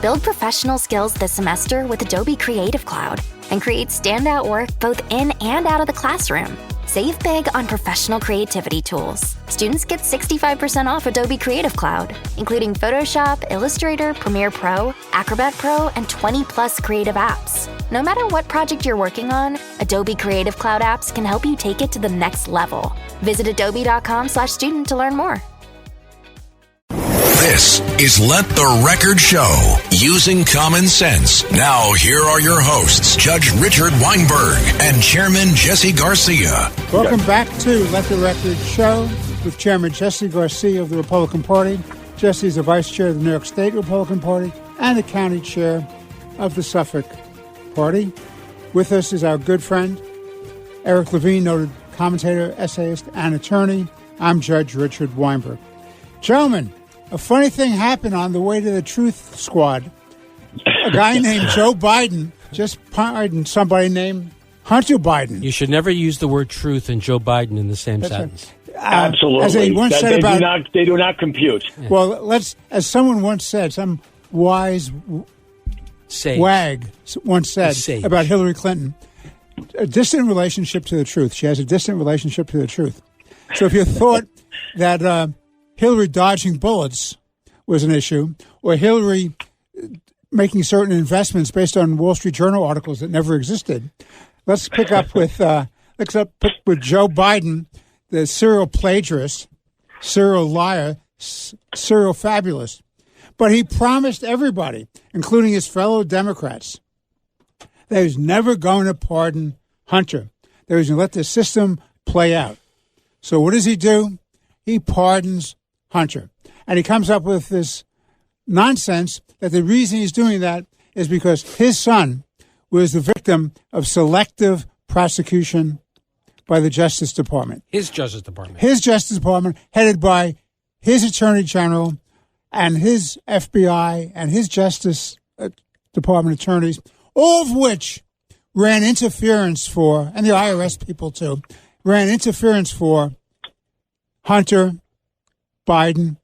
Build professional skills this semester with Adobe Creative Cloud and create standout work both in and out of the classroom. Save big on professional creativity tools. Students get 65% off Adobe Creative Cloud, including Photoshop, Illustrator, Premiere Pro, Acrobat Pro, and 20+ creative apps. No matter what project you're working on, Adobe Creative Cloud apps can help you take it to the next level. Visit adobe.com/student to learn more. This is Let the Record Show, using common sense. Now, here are your hosts, Judge Richard Weinberg and Chairman Jesse Garcia. Welcome back to Let the Record Show with Chairman Jesse Garcia of the Republican Party. Jesse is the Vice Chair of the New York State Republican Party and the County Chair of the Suffolk Party. With us is our good friend, Eric Levine, noted commentator, essayist, and attorney. I'm Judge Richard Weinberg. Gentlemen, a funny thing happened on the way to the Truth Squad. A guy named Joe Biden just pardoned somebody named Hunter Biden. You should never use the word truth and Joe Biden in the same sentence. Right. Absolutely. As they once said they do not compute. Well, as someone once said, some wise Sage. wag once said about Hillary Clinton, a distant relationship to the truth. She has a distant relationship to the truth. So if you thought that Hillary dodging bullets was an issue, or Hillary making certain investments based on Wall Street Journal articles that never existed, let's pick up with Joe Biden, the serial plagiarist, serial liar, serial fabulist. But he promised everybody, including his fellow Democrats, that he was never going to pardon Hunter. That he was going to let the system play out. So what does he do? He pardons Hunter. And he comes up with this nonsense that the reason he's doing that is because his son was the victim of selective prosecution by the Justice Department. His Justice Department. His Justice Department, headed by his Attorney General and his FBI and his Justice Department attorneys, all of which ran interference for, and the IRS people too, ran interference for Hunter Biden,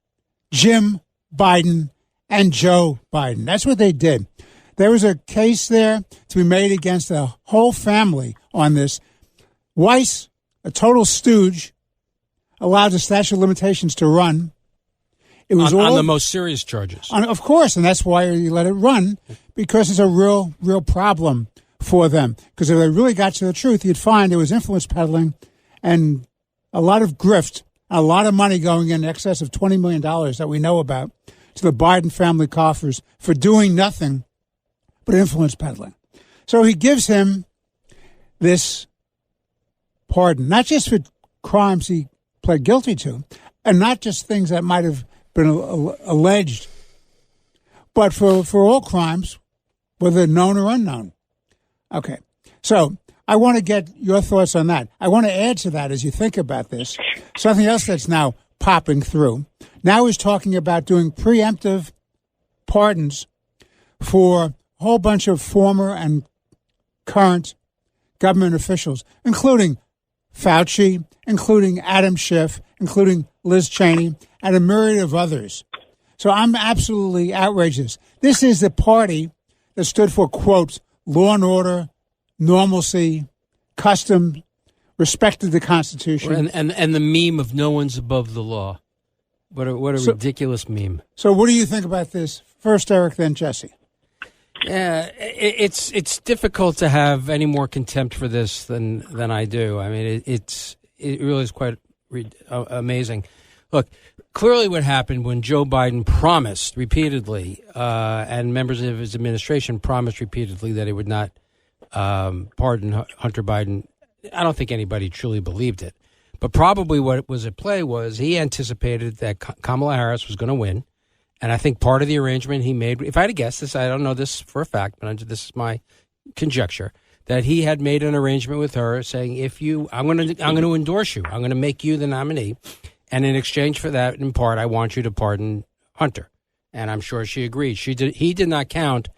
Jim Biden, and Joe Biden. That's what they did. There was a case there to be made against the whole family on this. Weiss, a total stooge, allowed the statute of limitations to run. It was on the most serious charges. Of course, and that's why you let it run, because it's a real problem for them. Because if they really got to the truth, you'd find there was influence peddling and a lot of grift, a lot of money going in excess of $20 million that we know about to the Biden family coffers for doing nothing but influence peddling. So he gives him this pardon, not just for crimes he pled guilty to, and not just things that might have been alleged, but for all crimes, whether known or unknown. Okay, so I want to get your thoughts on that. I want to add to that as you think about this, something else that's now popping through. Now he's talking about doing preemptive pardons for a whole bunch of former and current government officials, including Fauci, including Adam Schiff, including Liz Cheney, and a myriad of others. So I'm absolutely outrageous. This is the party that stood for, quote, law and order, normalcy, custom, respected the Constitution. And the meme of no one's above the law. What a ridiculous meme. So what do you think about this? First Eric, then Jesse. Yeah, it's difficult to have any more contempt for this than I do. I mean, it really is quite amazing. Look, clearly what happened when Joe Biden promised repeatedly, and members of his administration promised repeatedly that he would not pardon Hunter Biden, I don't think anybody truly believed it. But probably what was at play was he anticipated that Kamala Harris was going to win. And I think part of the arrangement he made, if I had to guess this, I don't know this for a fact, but this is my conjecture, that he had made an arrangement with her saying, I'm going to endorse you. I'm going to make you the nominee. And in exchange for that, in part, I want you to pardon Hunter. And I'm sure she agreed. He did not count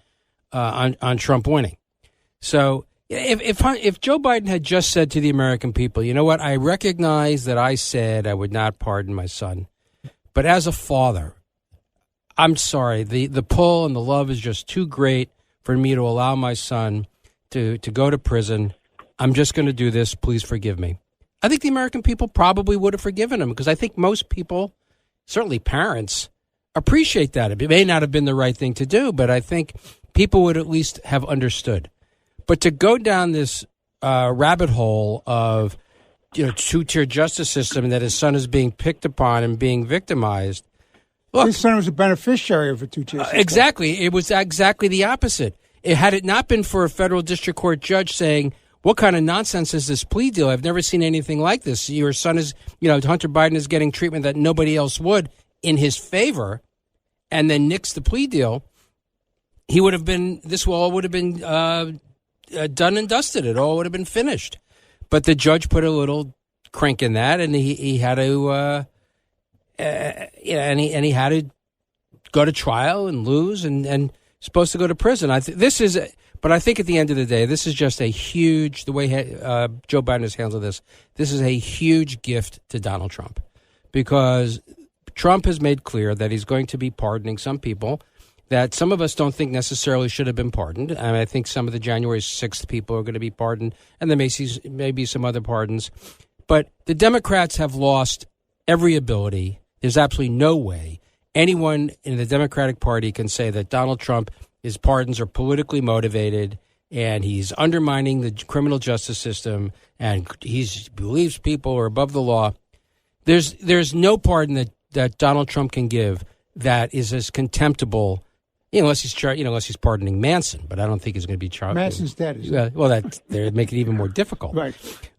on Trump winning. So if Joe Biden had just said to the American people, you know what, I recognize that I said I would not pardon my son, but as a father, I'm sorry. The pull and the love is just too great for me to allow my son to go to prison. I'm just going to do this. Please forgive me. I think the American people probably would have forgiven him because I think most people, certainly parents, appreciate that. It may not have been the right thing to do, but I think people would at least have understood. But to go down this rabbit hole of two-tier justice system and that his son is being picked upon and being victimized. Look, his son was a beneficiary of a two-tier system. Exactly. It was exactly the opposite. Had it not been for a federal district court judge saying, what kind of nonsense is this plea deal? I've never seen anything like this. Your son is, Hunter Biden is getting treatment that nobody else would in his favor, and then nix the plea deal. He would have been, this all would have been done and dusted. It all would have been finished. But the judge put a little crank in that, and he had to, and he had to go to trial and lose, and supposed to go to prison. But I think at the end of the day, this is just a huge, the way Joe Biden has handled this. This is a huge gift to Donald Trump, because Trump has made clear that he's going to be pardoning some people that some of us don't think necessarily should have been pardoned. And I think some of the January 6th people are going to be pardoned, and there may be some other pardons. But the Democrats have lost every ability. There's absolutely no way anyone in the Democratic Party can say that Donald Trump, his pardons are politically motivated and he's undermining the criminal justice system and he believes people are above the law. There's no pardon that Donald Trump can give that is as contemptible, unless he's pardoning Manson, but I don't think he's going to be charged. Manson's dead. Well, they make it even more difficult, right?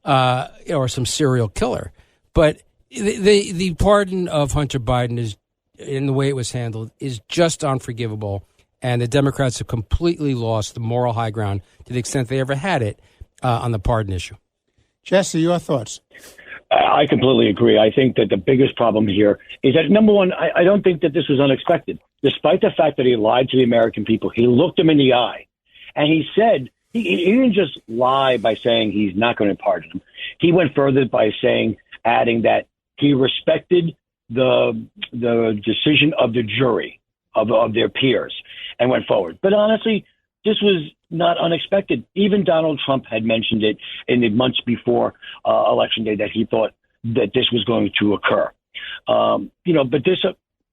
Or some serial killer. But the pardon of Hunter Biden is, in the way it was handled, is just unforgivable, and the Democrats have completely lost the moral high ground to the extent they ever had it on the pardon issue. Jesse, your thoughts? I completely agree. I think that the biggest problem here is that, number one, I don't think that this was unexpected. Despite the fact that he lied to the American people, he looked them in the eye, and he said, he didn't just lie by saying he's not going to pardon him. He went further by adding that he respected the decision of the jury, of their peers, and went forward. But honestly, this was not unexpected. Even Donald Trump had mentioned it in the months before Election Day that he thought that this was going to occur. But this,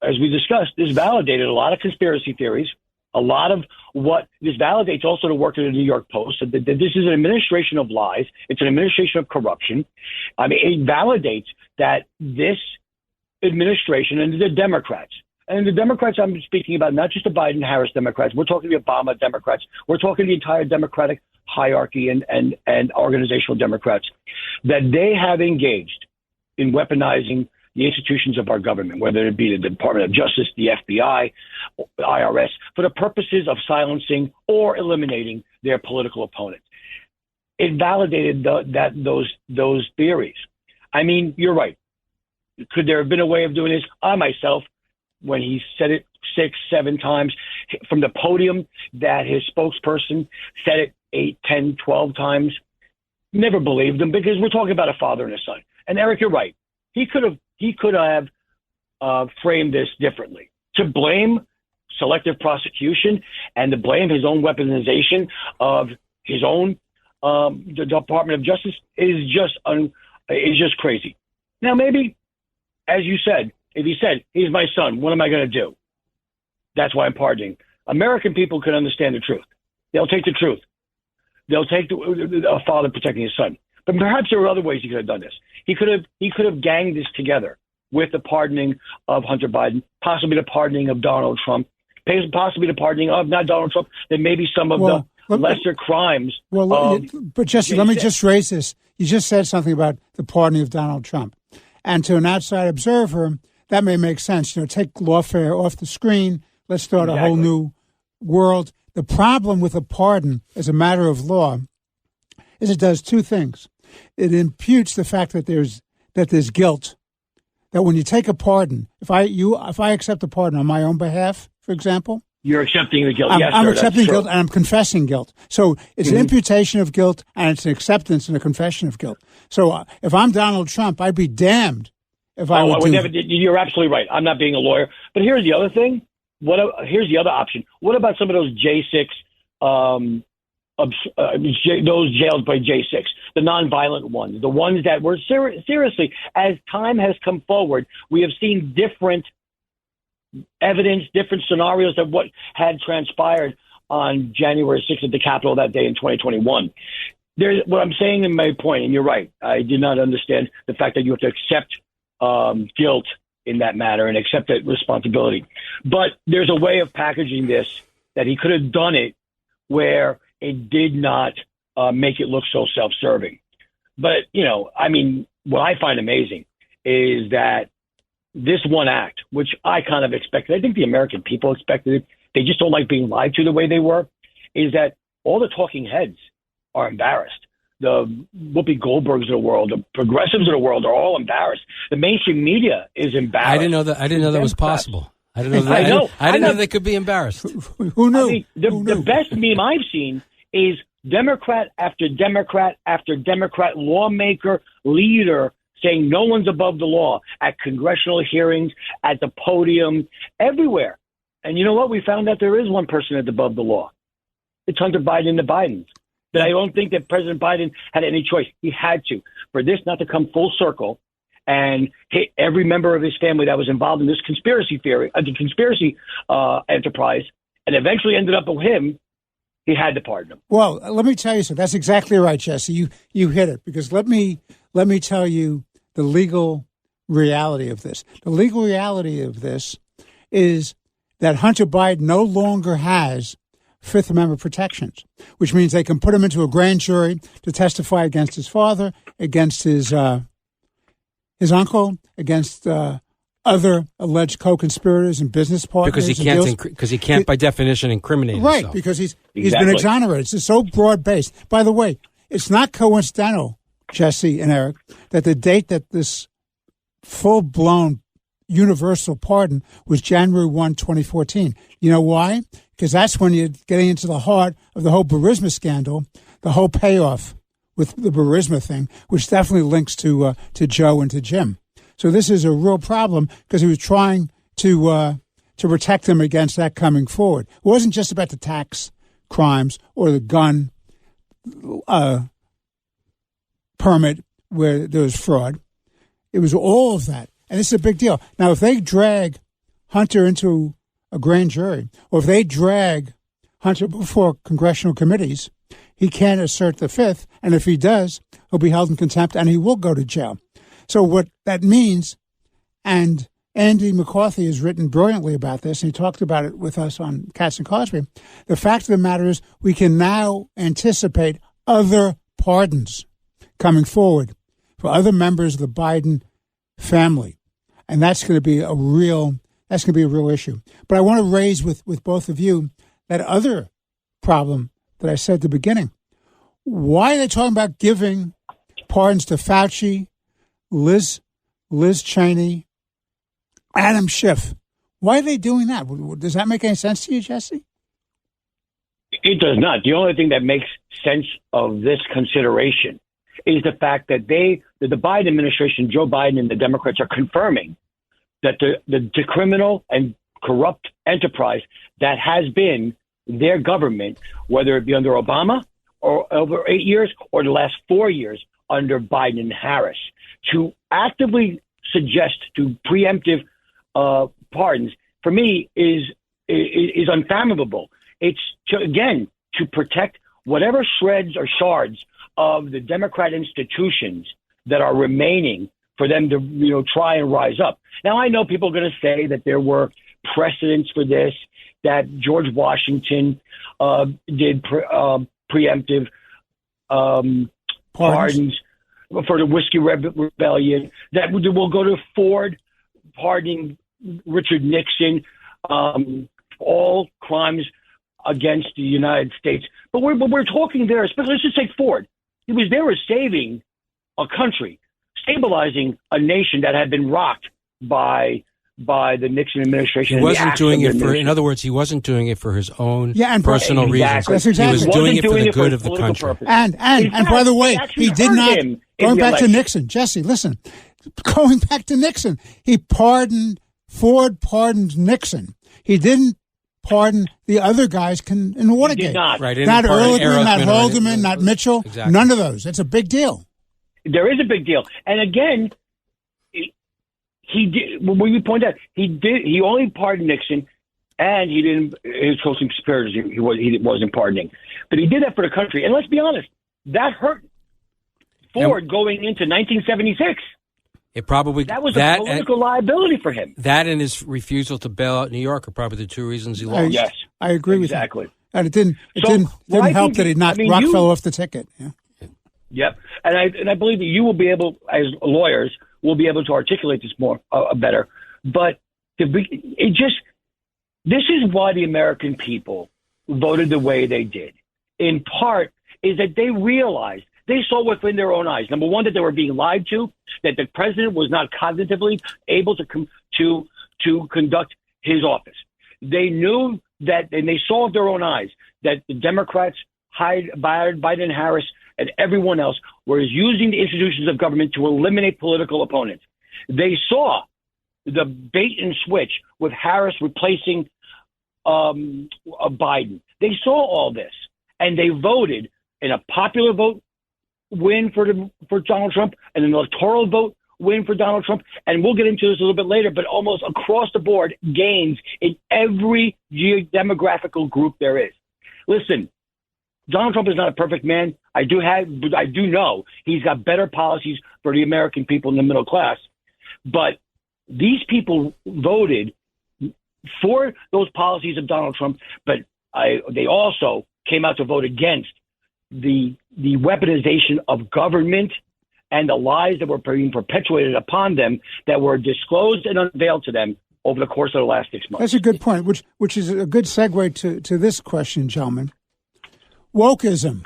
as we discussed, this validated a lot of conspiracy theories. A lot of what this validates also the work of the New York Post. That this is an administration of lies. It's an administration of corruption. I mean, it validates that this administration and the Democrats, and the Democrats I'm speaking about, not just the Biden-Harris Democrats. We're talking the Obama Democrats. We're talking the entire Democratic hierarchy and organizational Democrats, that they have engaged in weaponizing the institutions of our government, whether it be the Department of Justice, the FBI, IRS, for the purposes of silencing or eliminating their political opponents. It validated those theories. I mean, you're right. Could there have been a way of doing this? I myself, when he said it 6, 7 times from the podium, that his spokesperson said it 8, 10, 12 times, never believed him, because we're talking about a father and a son. And Eric, you're right. He could have framed this differently. To blame selective prosecution and to blame his own weaponization of his own the Department of Justice is just crazy. Now, maybe, as you said, if he said, he's my son, what am I going to do? That's why I'm pardoning. American people can understand the truth. They'll take the truth. They'll take a father protecting his son. But perhaps there were other ways he could have done this. He could have ganged this together with the pardoning of Hunter Biden, possibly the pardoning of Donald Trump, possibly the pardoning of not Donald Trump, then maybe some of the lesser crimes. But Jesse, let me just raise this. You just said something about the pardoning of Donald Trump. And to an outside observer, that may make sense. Take lawfare off the screen. Let's start a whole new world. The problem with a pardon as a matter of law is it does two things. It imputes the fact that there's guilt. That when you take a pardon, if I accept a pardon on my own behalf, for example, you're accepting the guilt. I'm accepting guilt and I'm confessing guilt. So it's an imputation of guilt and it's an acceptance and a confession of guilt. So if I'm Donald Trump, I'd be damned if I would never. You're absolutely right. I'm not being a lawyer. But here's the other thing. here's the other option. What about some of those J6, those jailed by J6, the nonviolent ones, the ones that were seriously, as time has come forward, we have seen different evidence, different scenarios of what had transpired on January 6th at the Capitol that day in 2021. What I'm saying in my point, and you're right, I did not understand the fact that you have to accept guilt in that matter and accept that responsibility. But there's a way of packaging this that he could have done it where it did not make it look so self-serving. But, what I find amazing is that this one act, which I kind of expected, I think the American people expected it, they just don't like being lied to the way they were, is that all the talking heads are embarrassed. The Whoopi Goldbergs of the world, the progressives of the world are all embarrassed. The mainstream media is embarrassed. I didn't know that was possible. I didn't know that. I didn't know they could be embarrassed. Who knew? The best meme I've seen is Democrat after Democrat after Democrat, lawmaker, leader, saying no one's above the law at congressional hearings, at the podium, everywhere. And you know what? We found out there is one person that's above the law. It's Hunter Biden and the Bidens. But I don't think that President Biden had any choice. He had to. For this not to come full circle and hit every member of his family that was involved in this conspiracy enterprise, and eventually ended up with him, he had to pardon him. Well, let me tell you something. That's exactly right, Jesse. You hit it, because let me tell you the legal reality of this. The legal reality of this is that Hunter Biden no longer has Fifth Amendment protections, which means they can put him into a grand jury to testify against his father, against his uncle, against other alleged co-conspirators and business partners. Because he can't by definition incriminate himself. Right, because he's been exonerated. It's so broad-based. By the way, it's not coincidental, Jesse and Eric, that the date that this full-blown universal pardon was January 1, 2014. You know why? Because that's when you're getting into the heart of the whole Burisma scandal, the whole payoff with the Burisma thing, which definitely links to Joe and to Jim. So this is a real problem, because he was trying to protect them against that coming forward. It wasn't just about the tax crimes or the gun permit where there was fraud. It was all of that. And this is a big deal. Now, if they drag Hunter into a grand jury, or if they drag Hunter before congressional committees, he can't assert the Fifth. And if he does, he'll be held in contempt and he will go to jail. So what that means, and Andy McCarthy has written brilliantly about this, and he talked about it with us on Katz and Cosby, the fact of the matter is we can now anticipate other pardons coming forward for other members of the Biden family. And that's going to be a real issue. But I want to raise with both of you that other problem that I said at the beginning. Why are they talking about giving pardons to Fauci, Liz Cheney, Adam Schiff? Why are they doing that? Does that make any sense to you, Jesse? It does not. The only thing that makes sense of this consideration is the fact that the Biden administration, Joe Biden and the Democrats, are confirming that the criminal and corrupt enterprise that has been their government, whether it be under Obama or over 8 years or the last 4 years under Biden and Harris, to actively suggest to preemptive pardons, for me, is unfathomable. It's to protect whatever shreds or shards of the Democrat institutions that are remaining for them to try and rise up. Now, I know people are going to say that there were precedents for this, that George Washington did preemptive pardons for the Whiskey Rebellion, that will go to Ford pardoning Richard Nixon, all crimes against the United States. But we're talking there, especially, let's just take Ford. He was there as saving a country, stabilizing a nation that had been rocked by the Nixon administration. He wasn't doing it for, in other words, he wasn't doing it for his own personal reasons. That's exactly. He was doing it for the good of the country. Purpose. And by the way, he did not, going back to Nixon, Jesse, listen, going back to Nixon, he pardoned Ford pardoned Nixon. He didn't pardon the other guys in Watergate. He did not. Right, Not Ehrlichman, not Haldeman, right? not Mitchell. Exactly. None of those. It's a big deal. There is a big deal. And again, he did. When you point out, he only pardoned Nixon, and he didn't. His close conspirators, he wasn't pardoning, but he did that for the country. And let's be honest, that hurt Ford going into 1976. It probably That was a political liability for him. That and his refusal to bail out New York are probably the two reasons he lost. Yes, I agree with you. exactly. And it didn't Well, I help think that he knocked Rockefeller off the ticket. Yeah. Yep, and I believe that you will be able, as lawyers, will be able to articulate this more better. But this is why the American people voted the way they did. In part, is that they realized, they saw within their own eyes. Number one, that they were being lied to, that the president was not cognitively able to conduct his office. They knew that, and they saw with their own eyes, that the Democrats, Biden, Harris, and everyone else were using the institutions of government to eliminate political opponents. They saw the bait and switch with Harris replacing Biden. They saw all this, and they voted in a popular vote win for Donald Trump and an electoral vote win for Donald Trump. And we'll get into this a little bit later, but almost across the board gains in every demographical group there is. Listen, Donald Trump is not a perfect man. I do know he's got better policies for the American people in the middle class. But these people voted for those policies of Donald Trump, but they also came out to vote against the weaponization of government and the lies that were being perpetuated upon them that were disclosed and unveiled to them over the course of the last 6 months. That's a good point, which is a good segue to this question, gentlemen. Wokeism.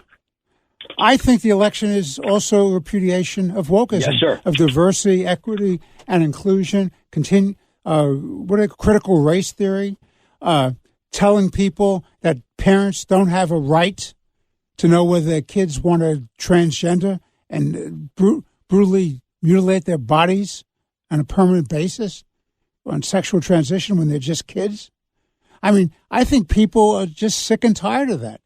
I think the election is also a repudiation of wokeism, yes, sir. Of diversity, equity, and inclusion. Critical race theory, telling people that parents don't have a right to know whether their kids want to transgender and brutally mutilate their bodies on a permanent basis on sexual transition when they're just kids. I mean, I think people are just sick and tired of that.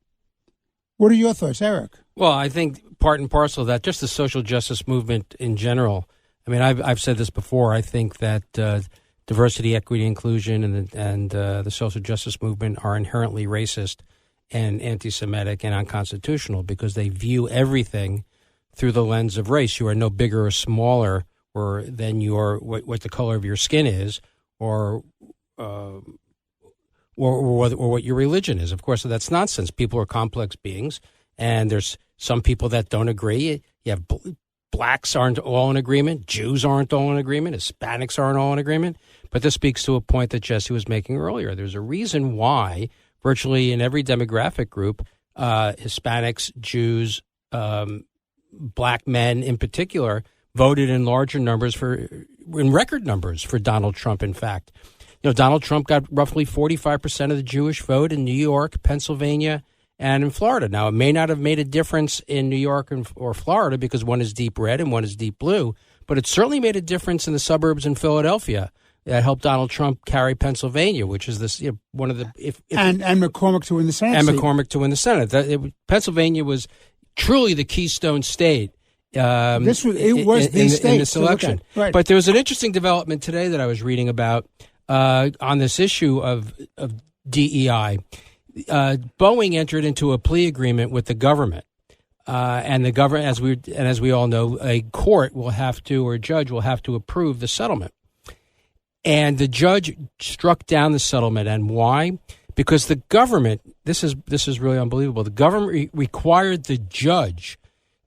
What are your thoughts, Eric? Well, I think part and parcel of that, just the social justice movement in general. I mean, I've said this before. I think that diversity, equity, inclusion, and the social justice movement are inherently racist and anti-Semitic and unconstitutional because they view everything through the lens of race. You are no bigger or smaller than what the color of your skin is, or what your religion is. Of course, that's nonsense. People are complex beings, and there's some people that don't agree. You have blacks aren't all in agreement. Jews aren't all in agreement. Hispanics aren't all in agreement. But this speaks to a point that Jesse was making earlier. There's a reason why virtually in every demographic group, Hispanics, Jews, black men in particular, voted in larger numbers in record numbers for Donald Trump, in fact. Donald Trump got roughly 45% of the Jewish vote in New York, Pennsylvania, and in Florida. Now, it may not have made a difference in New York or Florida because one is deep red and one is deep blue, but it certainly made a difference in the suburbs in Philadelphia that helped Donald Trump carry Pennsylvania, which is this one of the and McCormick to win the Senate. And McCormick to win the Senate. Pennsylvania was truly the keystone state. It was the state in this election. Right. But there was an interesting development today that I was reading about on this issue of DEI. Boeing entered into a plea agreement with the government, and the government, as we all know, a court will have to, or a judge will have to approve the settlement. And the judge struck down the settlement, and why? Because the government, this is really unbelievable. The government required the judge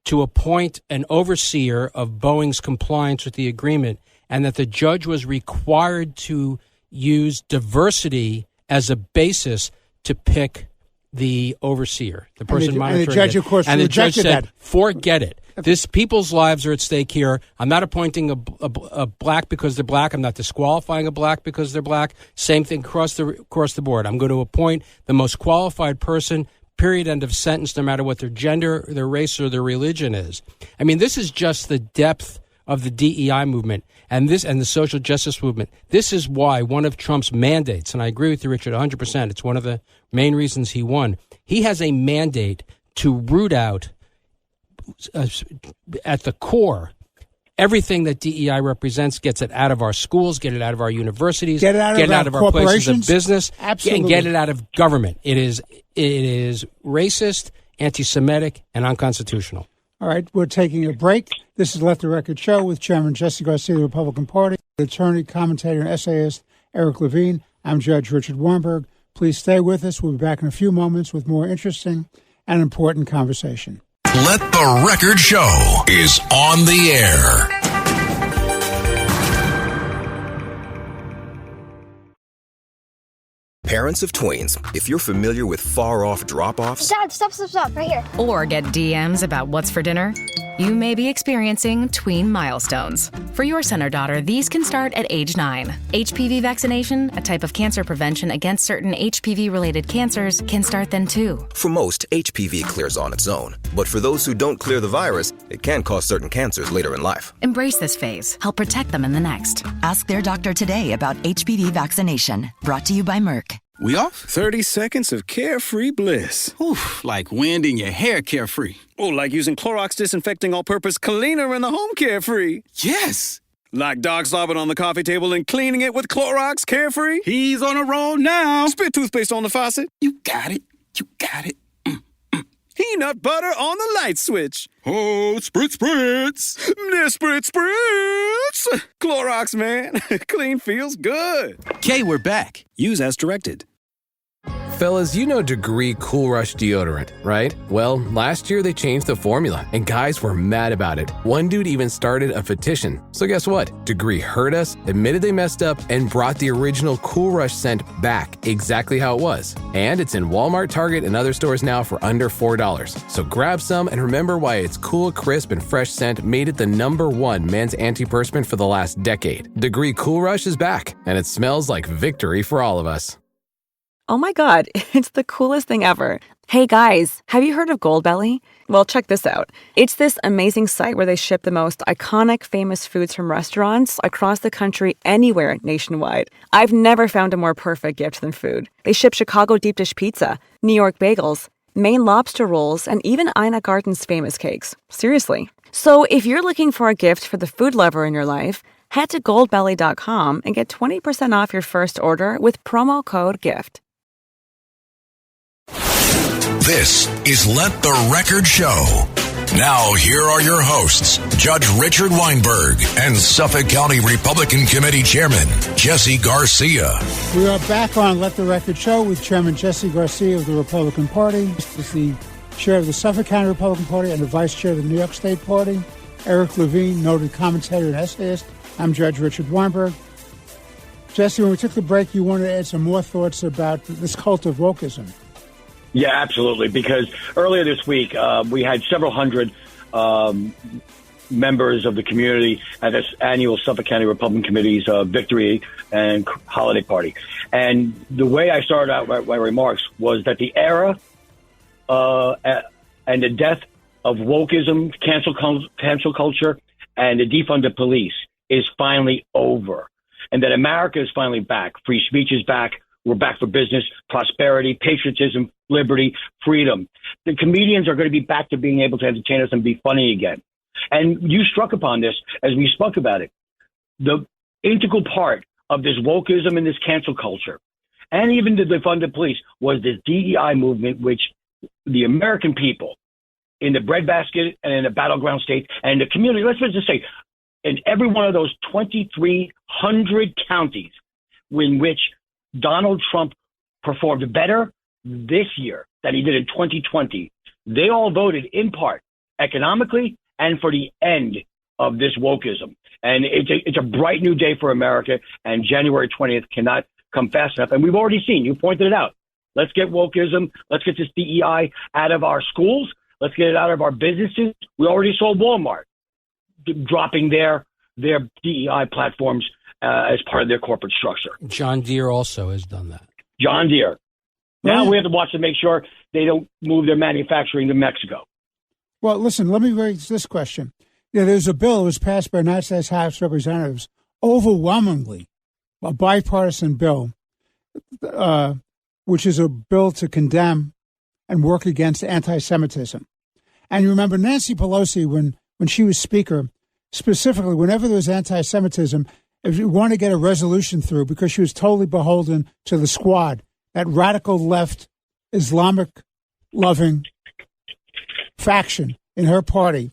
to appoint an overseer of Boeing's compliance with the agreement, and that the judge was required to use diversity as a basis to pick the overseer, the person monitoring. And the judge, of course, and the judge said, that. "Forget it. This people's lives are at stake here. I'm not appointing a black because they're black. I'm not disqualifying a black because they're black. Same thing across the board. I'm going to appoint the most qualified person. Period. End of sentence. No matter what their gender, their race, or their religion is. I mean, this is just the depth of the DEI movement and the social justice movement. This is why one of Trump's mandates, and I agree with you, Richard, 100%, it's one of the main reasons he won. He has a mandate to root out at the core everything that DEI represents, gets it out of our schools, get it out of our universities, get it out of our places of business, absolutely, and get it out of government. It is racist, anti-Semitic, and unconstitutional. All right, we're taking a break. This is Let the Record Show with Chairman Jesse Garcia of the Republican Party, attorney, commentator, and essayist Eric Levine. I'm Judge Richard Weinberg. Please stay with us. We'll be back in a few moments with more interesting and important conversation. Let the Record Show is on the air. Parents of tweens, if you're familiar with far-off drop-offs... Dad, stop, right here. Or get DMs about what's for dinner, you may be experiencing tween milestones. For your son or daughter, these can start at age 9. HPV vaccination, a type of cancer prevention against certain HPV-related cancers, can start then too. For most, HPV clears on its own. But for those who don't clear the virus, it can cause certain cancers later in life. Embrace this phase. Help protect them in the next. Ask their doctor today about HPV vaccination. Brought to you by Merck. We off? 30 seconds of carefree bliss. Oof, like wind in your hair carefree. Oh, like using Clorox Disinfecting All-Purpose Cleaner in the home carefree. Yes. Like dog slobbing on the coffee table and cleaning it with Clorox Carefree. He's on a roll now. Spit toothpaste on the faucet. You got it. You got it. Peanut butter on the light switch. Oh, spritz. Spritz. Clorox, man. Clean feels good. Okay, we're back. Use as directed. Fellas, you know Degree Cool Rush deodorant, right? Well, last year they changed the formula, and guys were mad about it. One dude even started a petition. So guess what? Degree heard us, admitted they messed up, and brought the original Cool Rush scent back exactly how it was. And it's in Walmart, Target, and other stores now for under $4. So grab some and remember why its cool, crisp, and fresh scent made it the #1 men's antiperspirant for the last decade. Degree Cool Rush is back, and it smells like victory for all of us. Oh my God, it's the coolest thing ever. Hey guys, have you heard of Goldbelly? Well, check this out. It's this amazing site where they ship the most iconic, famous foods from restaurants across the country, anywhere nationwide. I've never found a more perfect gift than food. They ship Chicago deep dish pizza, New York bagels, Maine lobster rolls, and even Ina Garten's famous cakes. Seriously. So if you're looking for a gift for the food lover in your life, head to goldbelly.com and get 20% off your first order with promo code GIFT. This is Let the Record Show. Now, here are your hosts, Judge Richard Weinberg and Suffolk County Republican Committee Chairman Jesse Garcia. We are back on Let the Record Show with Chairman Jesse Garcia of the Republican Party. This is the chair of the Suffolk County Republican Party and the vice chair of the New York State Party. Eric Levine, noted commentator and essayist. I'm Judge Richard Weinberg. Jesse, when we took the break, you wanted to add some more thoughts about this cult of wokeism. Yeah, absolutely. Because earlier this week, we had several hundred members of the community at this annual Suffolk County Republican Committee's victory and holiday party. And the way I started out my remarks was that the era and the death of wokeism, cancel culture, and the defund the police is finally over. And that America is finally back. Free speech is back. We're back for business, prosperity, patriotism, liberty, freedom. The comedians are going to be back to being able to entertain us and be funny again. And you struck upon this as we spoke about it. The integral part of this wokeism and this cancel culture, and even the defund the police, was this DEI movement, which the American people in the breadbasket and in the battleground states and the community, let's just say, in every one of those 2,300 counties in which Donald Trump performed better this year than he did in 2020. They all voted in part economically and for the end of this wokeism. And it's a bright new day for America, and January 20th cannot come fast enough. And we've already seen, you pointed it out. Let's get wokeism. Let's get this DEI out of our schools. Let's get it out of our businesses. We already saw Walmart dropping their DEI platforms as part of their corporate structure. John Deere also has done that. John Deere. Now we have to watch to make sure they don't move their manufacturing to Mexico. Well, listen, let me raise this question. Yeah, there's a bill that was passed by the United States House of Representatives, overwhelmingly a bipartisan bill, which is a bill to condemn and work against anti-Semitism. And you remember Nancy Pelosi, when she was Speaker, specifically, whenever there was anti-Semitism, if you want to get a resolution through, because she was totally beholden to the Squad, that radical left, Islamic-loving faction in her party.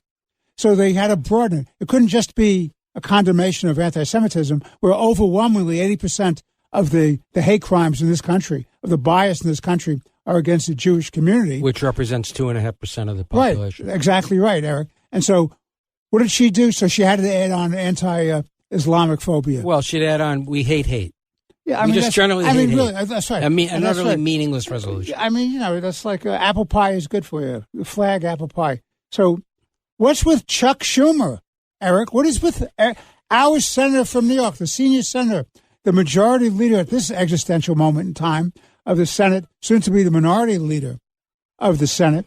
So they had to broaden it. It couldn't just be a condemnation of anti-Semitism, where overwhelmingly 80% of the hate crimes in this country, of the bias in this country, are against the Jewish community. Which represents 2.5% of the population. Right, exactly right, Eric. And so what did she do? So she had to add on anti-Islamic phobia. Well, she'd add on, we hate. Yeah, I we mean, just generally hate really, hate. That's right. An utterly meaningless resolution. I mean, that's like apple pie is good for you. Flag apple pie. So what's with Chuck Schumer, Eric? What is with our senator from New York, the senior senator, the majority leader at this existential moment in time of the Senate, soon to be the minority leader of the Senate,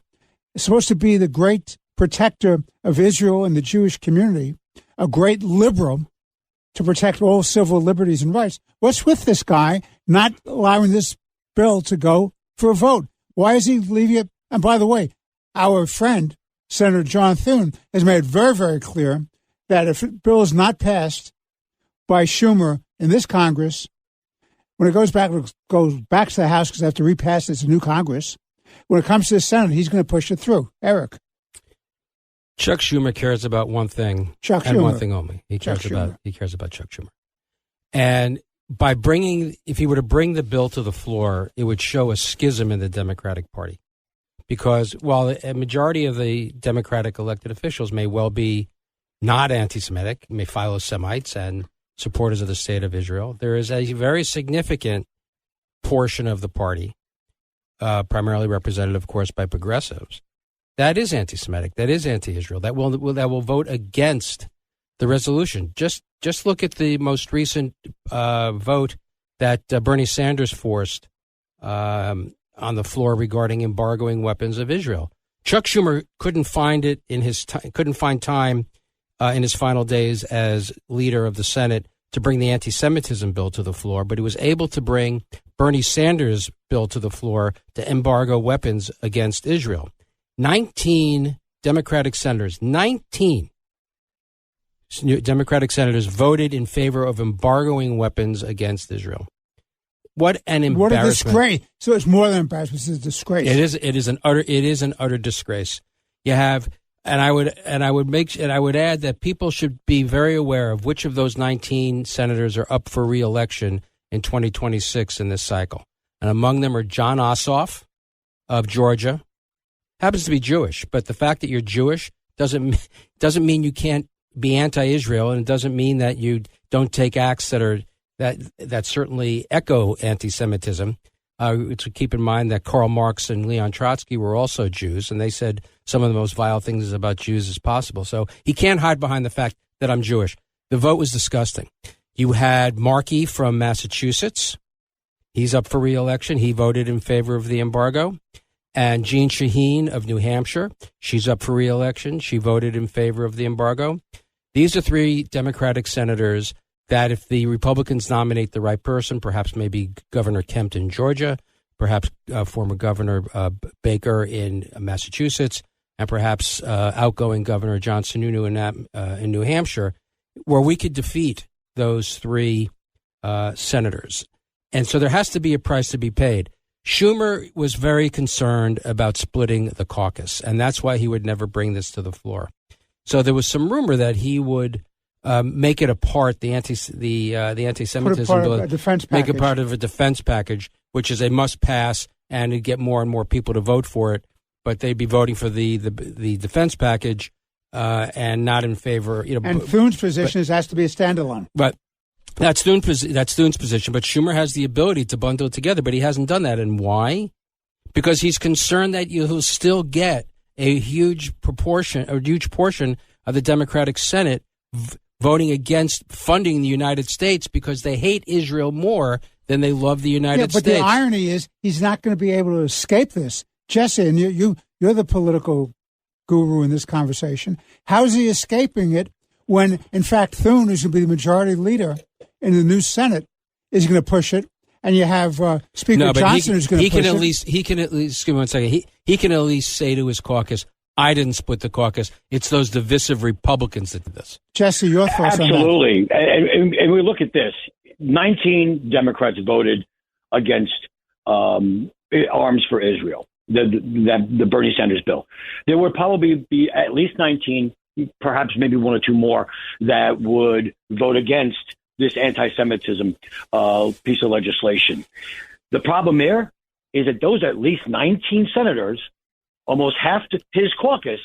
is supposed to be the great protector of Israel and the Jewish community, a great liberal to protect all civil liberties and rights. What's with this guy not allowing this bill to go for a vote? Why is he leaving it? And by the way, our friend, Senator John Thune, has made it very, very clear that if a bill is not passed by Schumer in this Congress, when it goes back to the House because they have to repass it to new Congress, when it comes to the Senate, he's going to push it through. Eric. Chuck Schumer cares about one thing one thing only. He cares about Chuck Schumer. And if he were to bring the bill to the floor, it would show a schism in the Democratic Party. Because while a majority of the Democratic elected officials may well be not anti-Semitic, may follow Semites and supporters of the state of Israel, there is a very significant portion of the party, primarily represented, of course, by progressives, that is anti-Semitic, that is anti-Israel, that will vote against the resolution. Just look at the most recent vote that Bernie Sanders forced on the floor regarding embargoing weapons of Israel. Chuck Schumer couldn't find it couldn't find time in his final days as leader of the Senate to bring the anti-Semitism bill to the floor, but he was able to bring Bernie Sanders' bill to the floor to embargo weapons against Israel. 19 Democratic senators voted in favor of embargoing weapons against Israel. What an embarrassment! What a disgrace! So it's more than embarrassment; it's a disgrace. It is an utter disgrace. You have, and I would add that people should be very aware of which of those 19 senators are up for re-election in 2026 in this cycle, and among them are John Ossoff of Georgia. Happens to be Jewish, but the fact that you're Jewish doesn't mean you can't be anti-Israel, and it doesn't mean that you don't take acts that certainly echo anti-Semitism. To keep in mind that Karl Marx and Leon Trotsky were also Jews, and they said some of the most vile things about Jews as possible. So he can't hide behind the fact that I'm Jewish. The vote was disgusting. You had Markey from Massachusetts. He's up for re-election. He voted in favor of the embargo. And Jean Shaheen of New Hampshire, she's up for re-election. She voted in favor of the embargo. These are three Democratic senators that if the Republicans nominate the right person, perhaps maybe Governor Kemp in Georgia, perhaps former Governor Baker in Massachusetts, and perhaps outgoing Governor John Sununu in New Hampshire, where we could defeat those three senators. And so there has to be a price to be paid. Schumer was very concerned about splitting the caucus, and that's why he would never bring this to the floor. So there was some rumor that he would make it a part, the anti-Semitism bill, make it part of a defense package, which is a must-pass, and to get more and more people to vote for it. But they'd be voting for the defense package and not in favor. And Thune's position is has to be a standalone. But that's Thune's position. But Schumer has the ability to bundle it together, but he hasn't done that. And why? Because he's concerned that he'll still get a huge portion of the Democratic Senate voting against funding the United States because they hate Israel more than they love the United States. But the irony is he's not going to be able to escape this. Jesse, and you're the political guru in this conversation. How's he escaping it when, in fact, Thune, who's going to be the majority leader in the new Senate, is going to push it, and you have Speaker Johnson who's going to push it? He can at least, give me 1 second, he can at least say to his caucus, I didn't split the caucus. It's those divisive Republicans that did this. Jesse, your thoughts on that? Absolutely. And we look at this. 19 Democrats voted against arms for Israel, the Bernie Sanders bill. There would probably be at least 19, perhaps maybe 1 or 2 more, that would vote against this anti-Semitism piece of legislation. The problem there is that those at least 19 senators, almost half his caucus,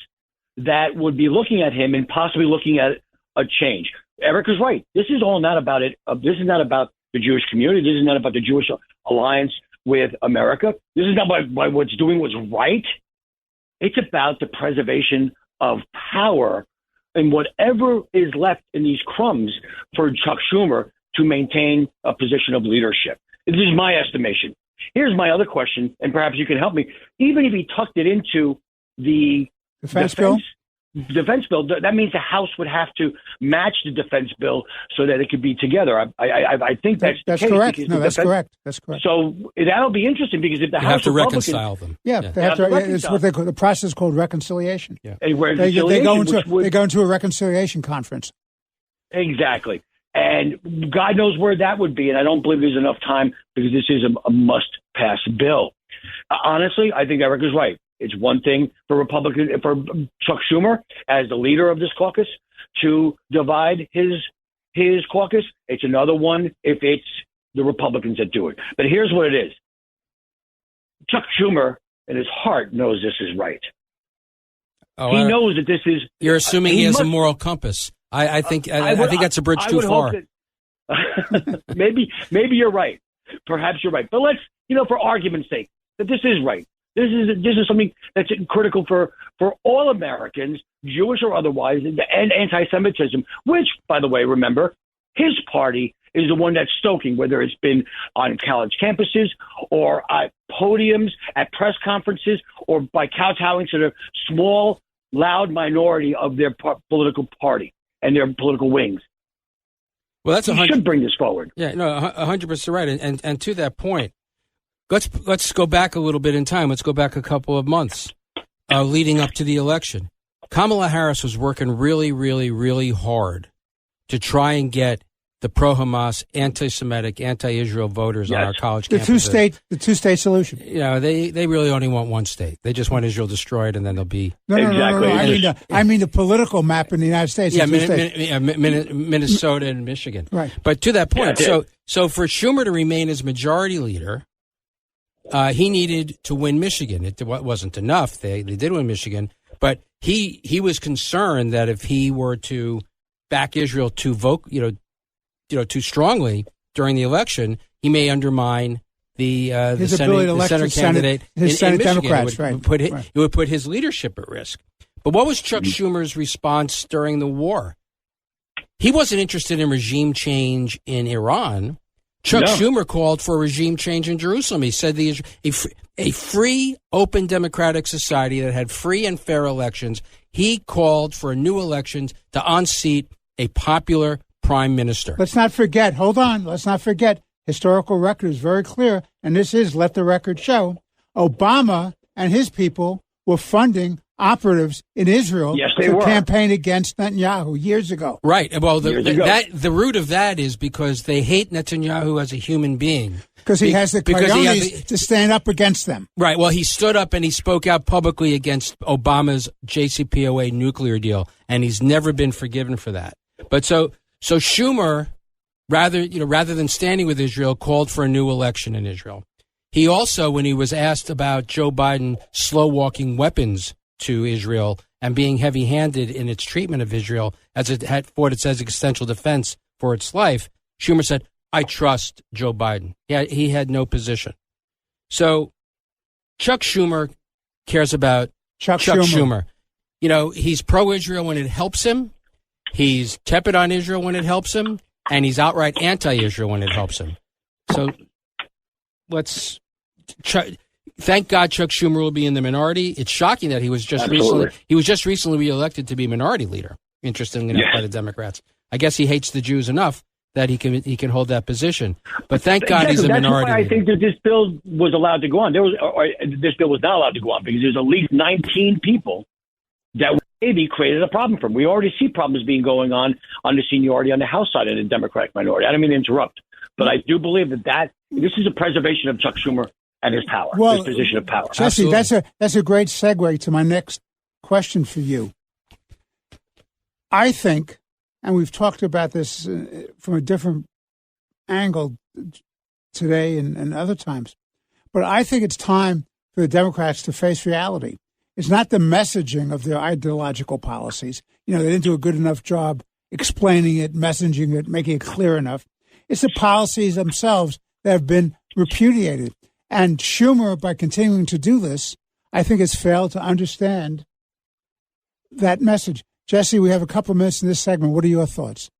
that would be looking at him and possibly looking at a change. Eric is right. This is all not about it. This is not about the Jewish community. This is not about the Jewish alliance with America. This is not about what's doing what's right. It's about the preservation of power and whatever is left in these crumbs for Chuck Schumer to maintain a position of leadership. This is my estimation. Here's my other question, and perhaps you can help me. Even if he tucked it into the defense bill, that means the House would have to match the defense bill so that it could be together. I think that's correct. No, that's correct. That's correct. So that'll be interesting because if the House have to reconcile them. Yeah, they have to. It's what they call the process called reconciliation. Yeah. They go into a reconciliation conference. Exactly. And God knows where that would be. And I don't believe there's enough time because this is a must-pass bill. Honestly, I think Eric is right. It's one thing for Chuck Schumer as the leader of this caucus to divide his caucus. It's another one if it's the Republicans that do it. But here's what it is. Chuck Schumer in his heart knows this is right. He knows that this is. You're assuming he has a moral compass. I think that's a bridge too far. Maybe you're right. Perhaps you're right. But let's, for argument's sake, that this is right. This is something that's critical for all Americans, Jewish or otherwise, and anti-Semitism, which, by the way, remember, his party is the one that's stoking, whether it's been on college campuses or at podiums, at press conferences, or by kowtowing to the small, loud minority of their political party and their political wings. Well, he should bring this forward. Yeah, no, 100% right. And to that point, let's go back a little bit in time. Let's go back a couple of months leading up to the election. Kamala Harris was working really, really, really hard to try and get the pro-Hamas, anti-Semitic, anti-Israel voters on our college campuses. The two-state solution. They really only want one state. They just want Israel destroyed, and then they'll be No. I mean the political map in the United States. Yeah, Minnesota and Michigan. Right. But to that point, so for Schumer to remain as majority leader, he needed to win Michigan. It wasn't enough. They did win Michigan, but he was concerned that if he were to back Israel too strongly during the election, he may undermine the Senate candidate in Senate Democrats. It would put his leadership at risk. But what was Chuck Schumer's response during the war? He wasn't interested in regime change in Iran. Chuck Schumer called for a regime change in Jerusalem. He said a free, open democratic society that had free and fair elections. He called for a new election to unseat a popular prime minister. Let's not forget, historical record is very clear, and this is let the record show, Obama and his people were funding operatives in Israel to campaign against Netanyahu years ago. Right. Well, the root of that is because they hate Netanyahu as a human being. Because he has the cojones to stand up against them. Right. Well, he stood up and he spoke out publicly against Obama's JCPOA nuclear deal, and he's never been forgiven for that. But so Schumer, rather than standing with Israel, called for a new election in Israel. He also, when he was asked about Joe Biden slow-walking weapons to Israel and being heavy-handed in its treatment of Israel as it had fought its existential defense for its life, Schumer said, I trust Joe Biden. Yeah, he had no position. So Chuck Schumer cares about Chuck Schumer. He's pro-Israel when it helps him. He's tepid on Israel when it helps him, and he's outright anti-Israel when it helps him. So let's try. thank God Chuck Schumer will be in the minority. It's shocking that he was just recently reelected to be minority leader, interestingly enough, by the Democrats. I guess he hates the Jews enough that he can hold that position. But thank God he's a minority leader. That's why I think that this bill was allowed to go on. This bill was not allowed to go on because there's at least 19 people that maybe created a problem for him. We already see problems going on the seniority on the House side of the Democratic minority. I don't mean to interrupt, but I do believe that this is a preservation of Chuck Schumer and his power, his position of power. Jesse, that's a great segue to my next question for you. I think, and we've talked about this from a different angle today and other times, but I think it's time for the Democrats to face reality. It's not the messaging of their ideological policies. They didn't do a good enough job explaining it, messaging it, making it clear enough. It's the policies themselves that have been repudiated. And Schumer, by continuing to do this, I think has failed to understand that message. Jesse, we have a couple of minutes in this segment. What are your thoughts?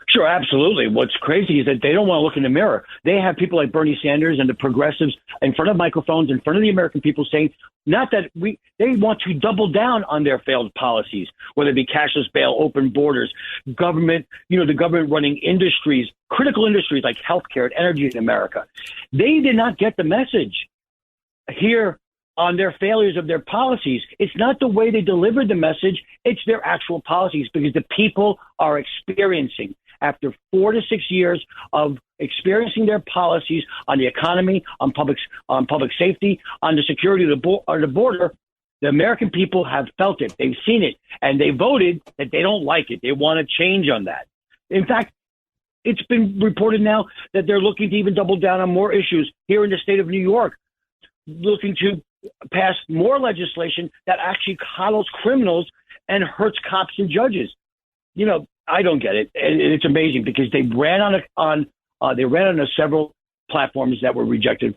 Sure, absolutely. What's crazy is that they don't want to look in the mirror. They have people like Bernie Sanders and the progressives in front of microphones, in front of the American people saying, they want to double down on their failed policies, whether it be cashless bail, open borders, government, the government running industries, critical industries like healthcare and energy in America. They did not get the message here on their failures of their policies. It's not the way they delivered the message. It's their actual policies, because the people are experiencing, after 4 to 6 years of experiencing their policies on the economy, on public safety, on the security of the border, the American people have felt it. They've seen it, and they voted that they don't like it. They want to change on that. In fact, it's been reported now that they're looking to even double down on more issues here in the state of New York, looking to pass more legislation that actually coddles criminals and hurts cops and judges. I don't get it, and it's amazing because they ran on several platforms that were rejected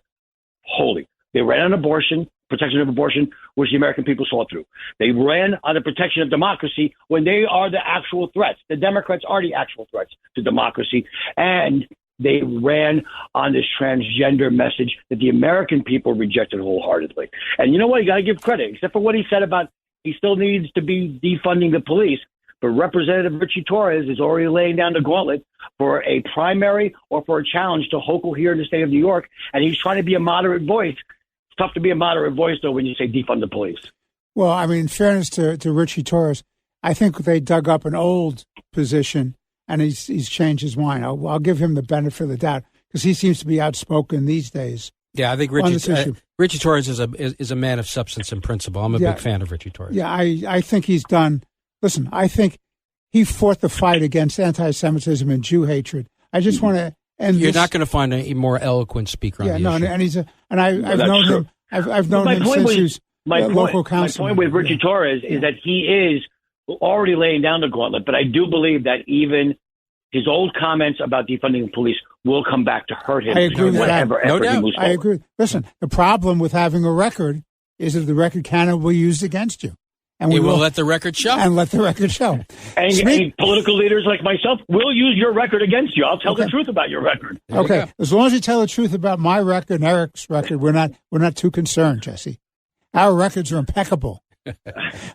wholly. They ran on abortion, protection of abortion, which the American people saw through. They ran on the protection of democracy when they are the actual threats. The Democrats are the actual threats to democracy, and they ran on this transgender message that the American people rejected wholeheartedly. And you know what? You got to give credit, except for what he said about he still needs to be defunding the police. But Representative Richie Torres is already laying down the gauntlet for a primary or for a challenge to Hochul here in the state of New York. And he's trying to be a moderate voice. It's tough to be a moderate voice, though, when you say defund the police. Well, I mean, in fairness to Richie Torres, I think they dug up an old position, and he's changed his mind. I'll give him the benefit of the doubt because he seems to be outspoken these days. Yeah, I think Richie Torres is a man of substance and principle. I'm a big fan of Richie Torres. Yeah, I think he's done. Listen, I think he fought the fight against anti-Semitism and Jew hatred. I just want to end. You're not going to find a more eloquent speaker on the issue. I've known him. I've known him since he was local council. My point with Richie Torres is that he is already laying down the gauntlet, but I do believe that even his old comments about defunding the police will come back to hurt him. I agree with that. No doubt. I agree. Listen, the problem with having a record is that the record can be used against you. And we will let the record show. And let the record show. And political leaders like myself will use your record against you. I'll tell the truth about your record. Okay. As long as you tell the truth about my record and Eric's record, we're not too concerned, Jesse. Our records are impeccable.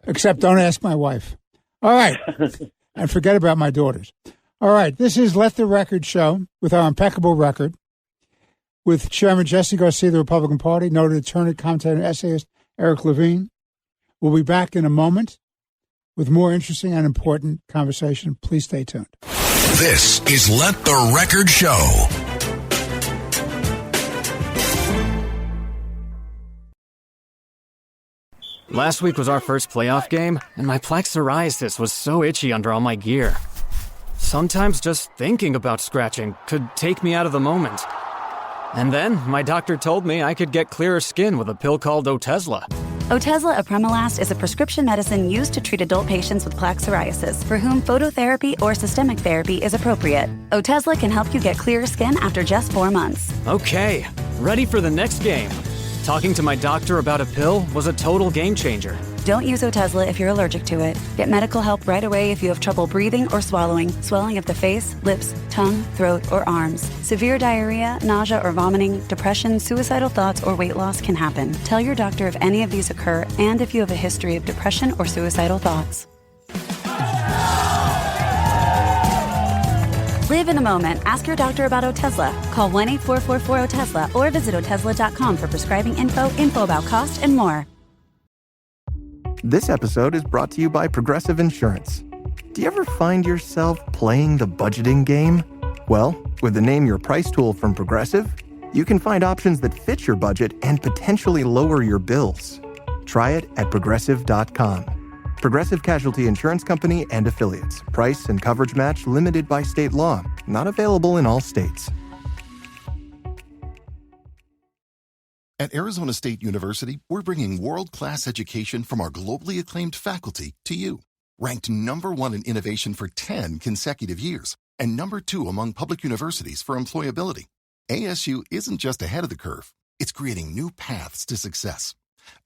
Except don't ask my wife. All right. And forget about my daughters. All right. This is Let the Record Show with our impeccable record with Chairman Jesse Garcia of the Republican Party, noted attorney, commentator, and essayist Eric Levine. We'll be back in a moment with more interesting and important conversation. Please stay tuned. This is Let the Record Show. Last week was our first playoff game, and my plaque psoriasis was so itchy under all my gear. Sometimes just thinking about scratching could take me out of the moment. And then my doctor told me I could get clearer skin with a pill called Otezla. Otezla apremilast is a prescription medicine used to treat adult patients with plaque psoriasis for whom phototherapy or systemic therapy is appropriate. Otezla can help you get clearer skin after just 4 months. Okay, ready for the next game. Talking to my doctor about a pill was a total game changer. Don't use Otezla if you're allergic to it. Get medical help right away if you have trouble breathing or swallowing, swelling of the face, lips, tongue, throat, or arms. Severe diarrhea, nausea or vomiting, depression, suicidal thoughts, or weight loss can happen. Tell your doctor if any of these occur and if you have a history of depression or suicidal thoughts. Live in the moment. Ask your doctor about Otezla. Call 1-844-4-OTESLA or visit Otezla.com for prescribing info about cost, and more. This episode is brought to you by Progressive Insurance. Do you ever find yourself playing the budgeting game? Well, with the Name Your Price tool from Progressive, you can find options that fit your budget and potentially lower your bills. Try it at Progressive.com. Progressive Casualty Insurance Company and Affiliates. Price and coverage match limited by state law. Not available in all states. At Arizona State University, we're bringing world-class education from our globally acclaimed faculty to you. Ranked #1 in innovation for 10 consecutive years and #2 among public universities for employability. ASU isn't just ahead of the curve. It's creating new paths to success.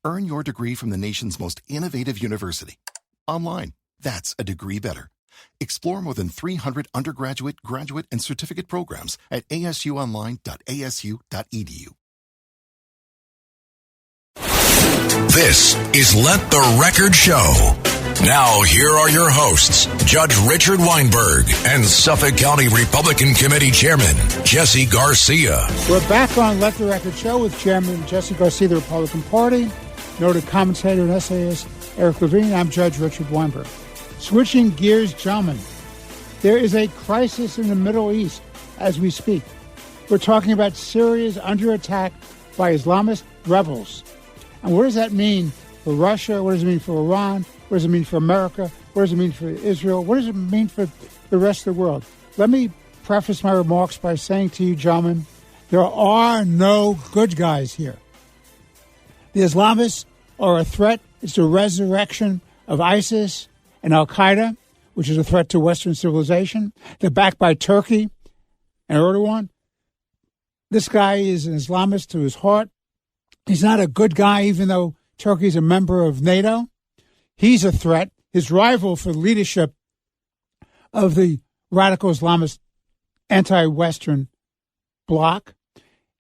Earn your degree from the nation's most innovative university. Online, that's a degree better. Explore more than 300 undergraduate, graduate, and certificate programs at asuonline.asu.edu. This is Let the Record Show. Now, here are your hosts, Judge Richard Weinberg and Suffolk County Republican Committee Chairman Jesse Garcia. We're back on Let the Record Show with Chairman Jesse Garcia, the Republican Party, noted commentator and essayist Eric Levine. I'm Judge Richard Weinberg. Switching gears, gentlemen, there is a crisis in the Middle East as we speak. We're talking about Syria's under attack by Islamist rebels. And what does that mean for Russia? What does it mean for Iran? What does it mean for America? What does it mean for Israel? What does it mean for the rest of the world? Let me preface my remarks by saying to you, gentlemen, there are no good guys here. The Islamists are a threat. It's the resurrection of ISIS and Al-Qaeda, which is a threat to Western civilization. They're backed by Turkey and Erdogan. This guy is an Islamist to his heart. He's not a good guy, even though Turkey's a member of NATO. He's a threat. His rival for leadership of the radical Islamist anti-Western bloc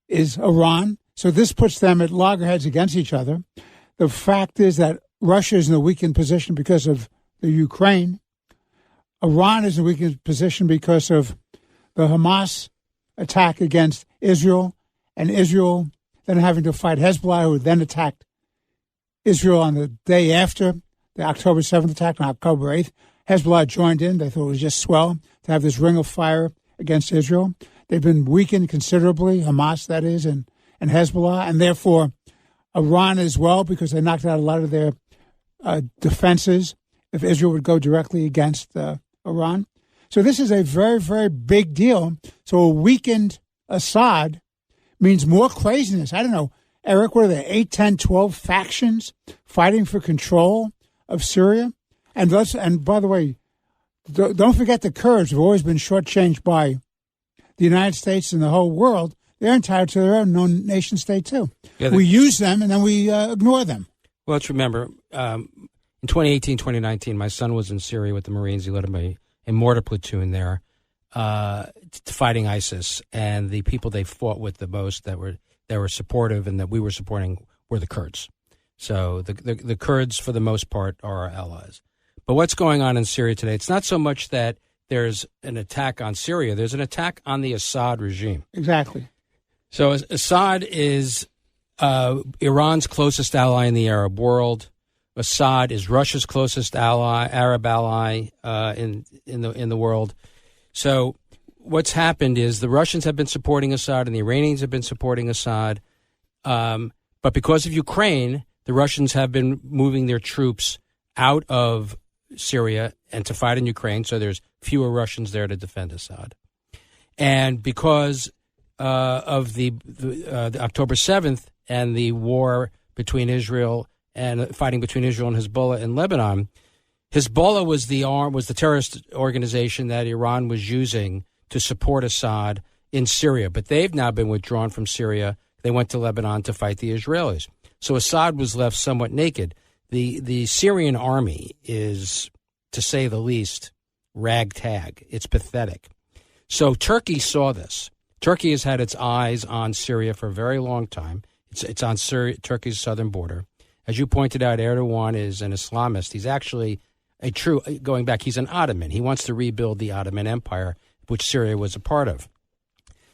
is Iran. So this puts them at loggerheads against each other. The fact is that Russia is in a weakened position because of the Ukraine. Iran is in a weakened position because of the Hamas attack against Israel, and Israel then having to fight Hezbollah, who then attacked Israel on the day after the October 7th attack, on October 8th. Hezbollah joined in. They thought it was just swell to have this ring of fire against Israel. They've been weakened considerably, Hamas, that is, and Hezbollah, and therefore Iran as well, because they knocked out a lot of their defenses if Israel would go directly against Iran. So this is a very, very big deal. So a weakened Assad means more craziness. I don't know, Eric, what are there, 8, 10, 12 factions fighting for control of Syria? And by the way, don't forget the Kurds have always been shortchanged by the United States and the whole world. They're entitled to their own nation state, too. Yeah, we use them, and then we ignore them. Well, let's remember, in 2018, 2019, my son was in Syria with the Marines. He led a mortar platoon there fighting ISIS. And the people they fought with the most that were supportive and that we were supporting were the Kurds. So the Kurds, for the most part, are our allies. But what's going on in Syria today, it's not so much that there's an attack on Syria. There's an attack on the Assad regime. Exactly. So Assad is Iran's closest ally in the Arab world. Assad is Russia's closest Arab ally in the world. So what's happened is the Russians have been supporting Assad and the Iranians have been supporting Assad. But because of Ukraine, the Russians have been moving their troops out of Syria and to fight in Ukraine. So there's fewer Russians there to defend Assad. And because of the October 7th and the war between Israel and fighting between Israel and Hezbollah in Lebanon, Hezbollah was the terrorist organization that Iran was using to support Assad in Syria. But they've now been withdrawn from Syria They went to Lebanon to fight the Israelis. So Assad was left somewhat naked. The Syrian army is, to say the least, ragtag. It's pathetic. So Turkey saw this. Turkey has had its eyes on Syria for a very long time. It's on Turkey's southern border. As you pointed out, Erdogan is an Islamist. He's actually he's an Ottoman. He wants to rebuild the Ottoman Empire, which Syria was a part of.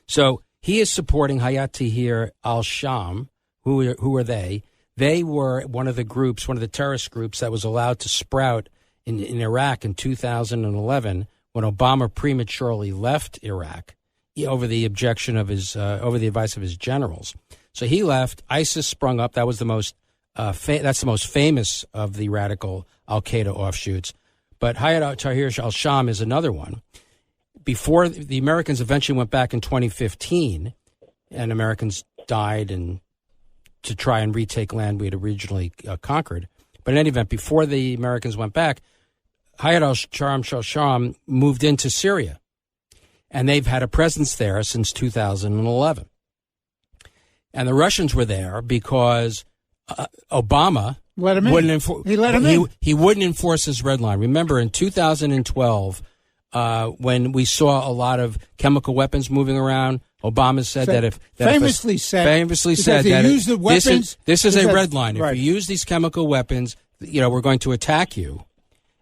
So he is supporting Hayat Tahrir al-Sham. Who are they? They were one of the terrorist groups that was allowed to sprout in Iraq in 2011 when Obama prematurely left Iraq over the advice of his generals. So he left. ISIS sprung up. That was the most that's the most famous of the radical al-Qaeda offshoots. But Hayat Tahrir al-Sham is another one. Before the Americans eventually went back in 2015, and Americans died to try and retake land we had originally conquered. But in any event, before the Americans went back, Hayat al-Sham moved into Syria, and they've had a presence there since 2011. And the Russians were there because Obama wouldn't enforce his red line. Remember, in 2012, when we saw a lot of chemical weapons moving around, Obama said famously said that this is a red line. If you use these chemical weapons, we're going to attack you.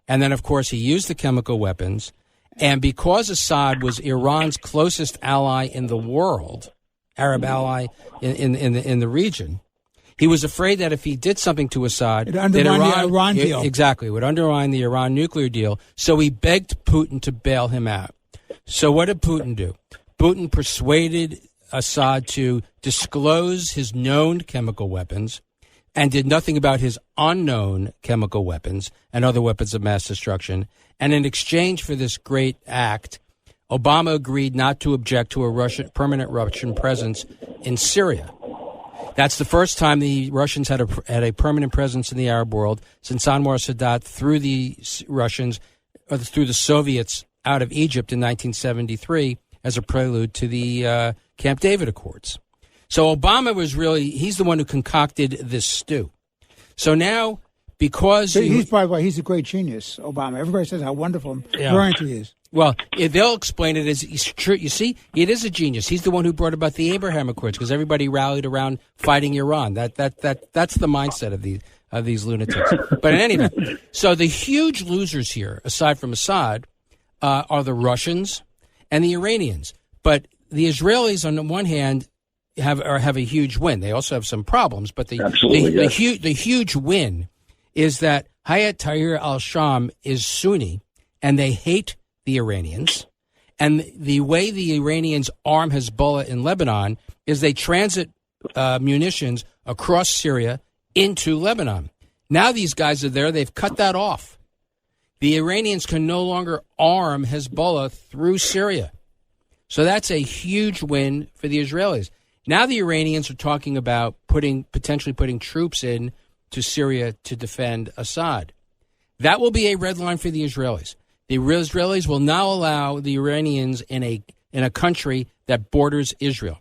And then, of course, he used the chemical weapons. And because Assad was Iran's closest ally in the world, Arab ally in the region, he was afraid that if he did something to Assad, it undermined the Iran deal. Exactly, it would undermine the Iran nuclear deal. So he begged Putin to bail him out. So what did Putin do? Putin persuaded Assad to disclose his known chemical weapons and did nothing about his unknown chemical weapons and other weapons of mass destruction. And in exchange for this great act, Obama agreed not to object to a permanent Russian presence in Syria. That's the first time the Russians had a permanent presence in the Arab world since Anwar Sadat threw the Soviets out of Egypt in 1973 as a prelude to the Camp David Accords. So Obama he's the one who concocted this stew. So now, because by the way, he's a great genius, Obama. Everybody says how wonderful and brilliant he is. Well, they'll explain it as he's true. You see, it is a genius. He's the one who brought about the Abraham Accords because everybody rallied around fighting Iran. That's the mindset of these lunatics. But in any event, so the huge losers here, aside from Assad, are the Russians and the Iranians. But the Israelis, on the one hand, have a huge win. They also have some problems, but the huge win is that Hayat Tahrir al-Sham is Sunni, and they hate the Iranians. And the way the Iranians arm Hezbollah in Lebanon is they transit munitions across Syria into Lebanon. Now these guys are there. They've cut that off. The Iranians can no longer arm Hezbollah through Syria. So that's a huge win for the Israelis. Now the Iranians are talking about potentially putting troops in to Syria to defend Assad. That will be a red line for the Israelis. The Israelis will now allow the Iranians in a country that borders Israel.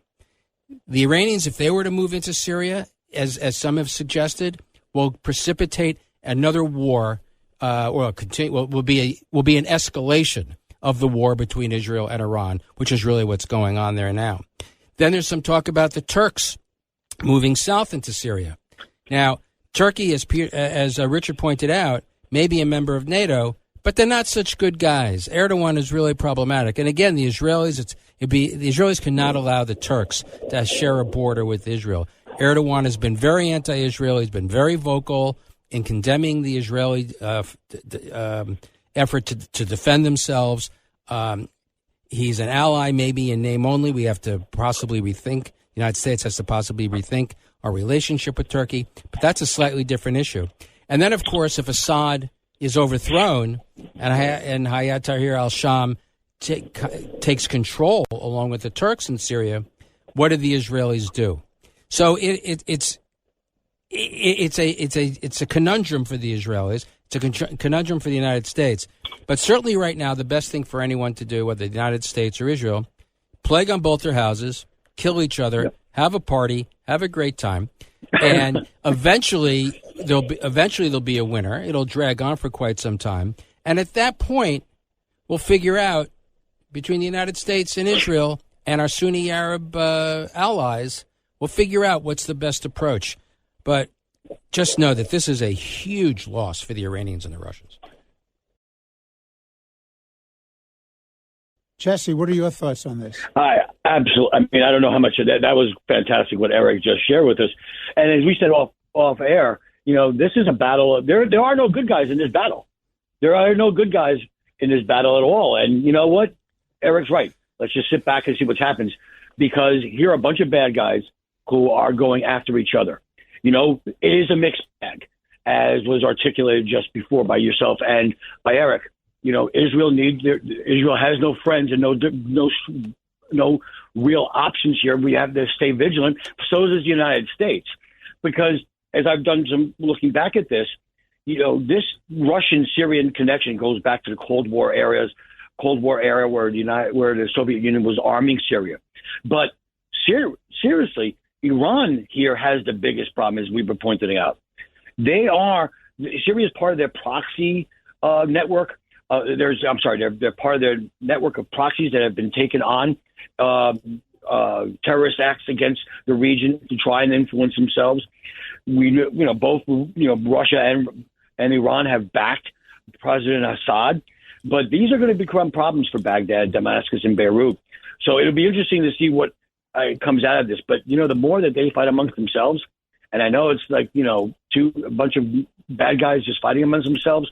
The Iranians, if they were to move into Syria, as some have suggested, will precipitate another war, will be an escalation of the war between Israel and Iran, which is really what's going on there now. Then there's some talk about the Turks moving south into Syria. Now, Turkey, as Richard pointed out, may be a member of NATO, but they're not such good guys. Erdogan is really problematic. And again, the Israelis cannot allow the Turks to share a border with Israel. Erdogan has been very anti-Israel. He's been very vocal in condemning the Israeli effort to defend themselves. He's an ally, maybe in name only. We have to possibly rethink. The United States has to possibly rethink our relationship with Turkey. But that's a slightly different issue. And then, of course, if Assad is overthrown and Hayat Tahrir al-Sham takes control along with the Turks in Syria, what do the Israelis do? So it's a conundrum for the Israelis. It's a conundrum for the United States. But certainly right now, the best thing for anyone to do, whether the United States or Israel, plague on both their houses, kill each other, have a party, have a great time, and eventually there'll be a winner. It'll drag on for quite some time, and at that point, we'll figure out between the United States and Israel and our Sunni Arab allies, we'll figure out what's the best approach. But just know that this is a huge loss for the Iranians and the Russians. Jesse, what are your thoughts on this? Absolutely. I mean, I don't know how much of that. That was fantastic what Eric just shared with us. And as we said off air, this is a battle. There are no good guys in this battle. There are no good guys in this battle at all. And you know what? Eric's right. Let's just sit back and see what happens, because here are a bunch of bad guys who are going after each other. It is a mixed bag, as was articulated just before by yourself and by Eric. Israel has no friends and no real options here. We have to stay vigilant. So does the United States, because as I've done some looking back at this, this Russian-Syrian connection goes back to the Cold War era where the Soviet Union was arming Syria. But seriously, Iran here has the biggest problem, as we were pointing out. Syria is part of their proxy network. They're part of their network of proxies that have been taken on terrorist acts against the region to try and influence themselves. Both Russia and Iran have backed President Assad, but these are going to become problems for Baghdad, Damascus, and Beirut. So it'll be interesting to see what comes out of this. But the more that they fight amongst themselves, and I know it's like a bunch of bad guys just fighting amongst themselves.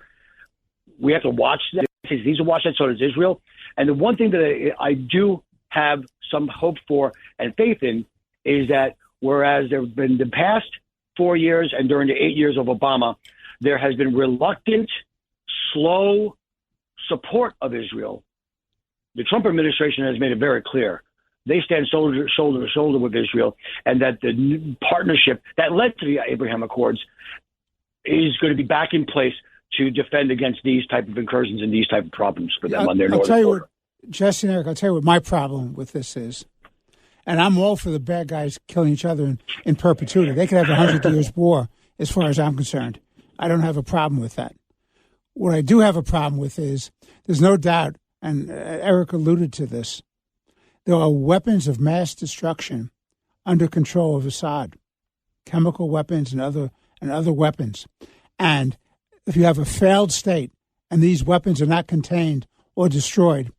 We have to watch that. He needs to watch that. So does Israel. And the one thing that I do have some hope for and faith in is that whereas there have been the past 4 years and during the 8 years of Obama, there has been reluctant, slow support of Israel. The Trump administration has made it very clear. They stand shoulder to shoulder with Israel, and that the partnership that led to the Abraham Accords is going to be back in place to defend against these type of incursions and these type of problems for them on their northern border. Jesse and Eric, I'll tell you what my problem with this is. And I'm all for the bad guys killing each other in perpetuity. They could have 100 years war, as far as I'm concerned. I don't have a problem with that. What I do have a problem with is, there's no doubt, and Eric alluded to this, there are weapons of mass destruction under control of Assad, chemical weapons and other weapons. And if you have a failed state and these weapons are not contained or destroyed,